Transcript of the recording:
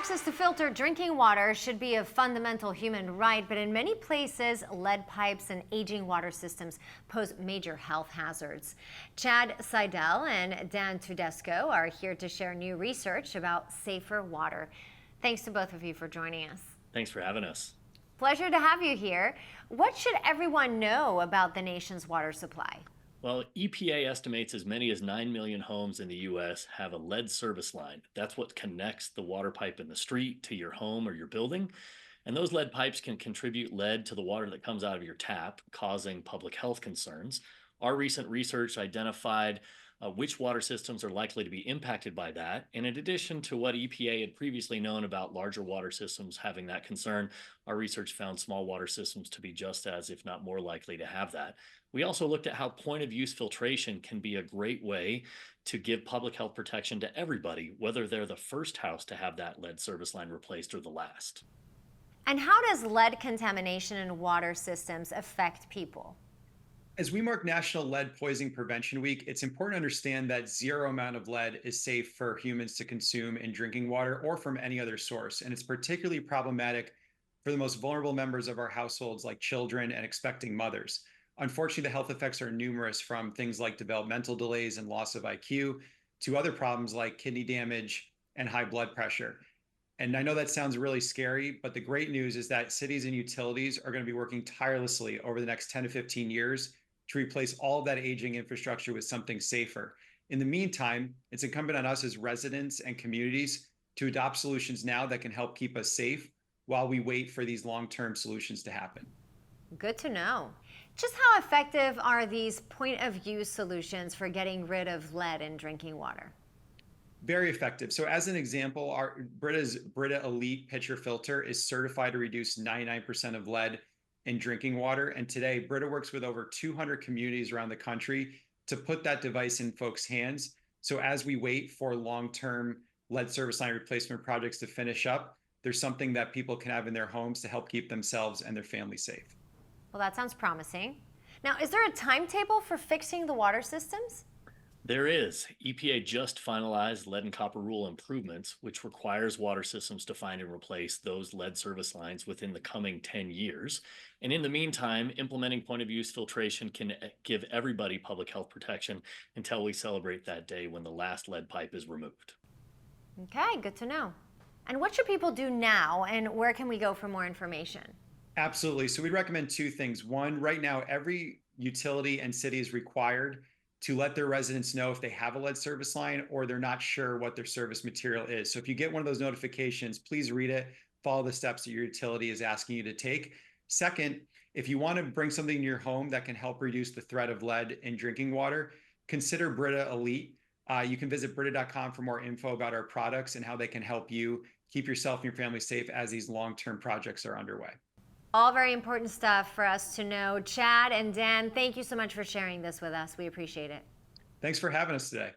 Access to filtered drinking water should be a fundamental human right, but in many places, lead pipes and aging water systems pose major health hazards. Chad Seidel and Dan Tedesco are here to share new research about safer water. Thanks to both of you for joining us. Thanks for having us. Pleasure to have you here. What should everyone know about the nation's water supply? Well, EPA estimates as many as 9 million homes in the U.S. have a lead service line. That's what connects the water pipe in the street to your home or your building. And those lead pipes can contribute lead to the water that comes out of your tap, causing public health concerns. Our recent research identified which water systems are likely to be impacted by that. And in addition to what EPA had previously known about larger water systems having that concern, our research found small water systems to be just as, if not more likely to have that. We also looked at how point of use filtration can be a great way to give public health protection to everybody, whether they're the first house to have that lead service line replaced or the last. And how does lead contamination in water systems affect people? As we mark National Lead Poisoning Prevention Week, it's important to understand that zero amount of lead is safe for humans to consume in drinking water or from any other source. And it's particularly problematic for the most vulnerable members of our households, like children and expecting mothers. Unfortunately, the health effects are numerous, from things like developmental delays and loss of IQ to other problems like kidney damage and high blood pressure. And I know that sounds really scary, but the great news is that cities and utilities are going to be working tirelessly over the next 10 to 15 years to replace all of that aging infrastructure with something safer. In the meantime, it's incumbent on us as residents and communities to adopt solutions now that can help keep us safe while we wait for these long-term solutions to happen. Good to know. Just how effective are these point-of-use solutions for getting rid of lead in drinking water? Very effective. So as an example, our Brita's Brita Elite pitcher filter is certified to reduce 99% of lead in drinking water. And today, Brita works with over 200 communities around the country to put that device in folks' hands. So as we wait for long-term lead service line replacement projects to finish up, there's something that people can have in their homes to help keep themselves and their family safe. Well, that sounds promising. Now, is there a timetable for fixing the water systems? There is. EPA just finalized lead and copper rule improvements, which requires water systems to find and replace those lead service lines within the coming 10 years. And in the meantime, implementing point of use filtration can give everybody public health protection until we celebrate that day when the last lead pipe is removed. Okay, good to know. And what should people do now, and where can we go for more information? Absolutely. So we'd recommend two things. One, right now, every utility and city is required to let their residents know if they have a lead service line or they're not sure what their service material is. So if you get one of those notifications, please read it, follow the steps that your utility is asking you to take. Second, if you want to bring something to your home that can help reduce the threat of lead in drinking water, consider Brita Elite. You can visit Brita.com for more info about our products and how they can help you keep yourself and your family safe as these long-term projects are underway. All very important stuff for us to know. Chad and Dan, thank you so much for sharing this with us. We appreciate it. Thanks for having us today.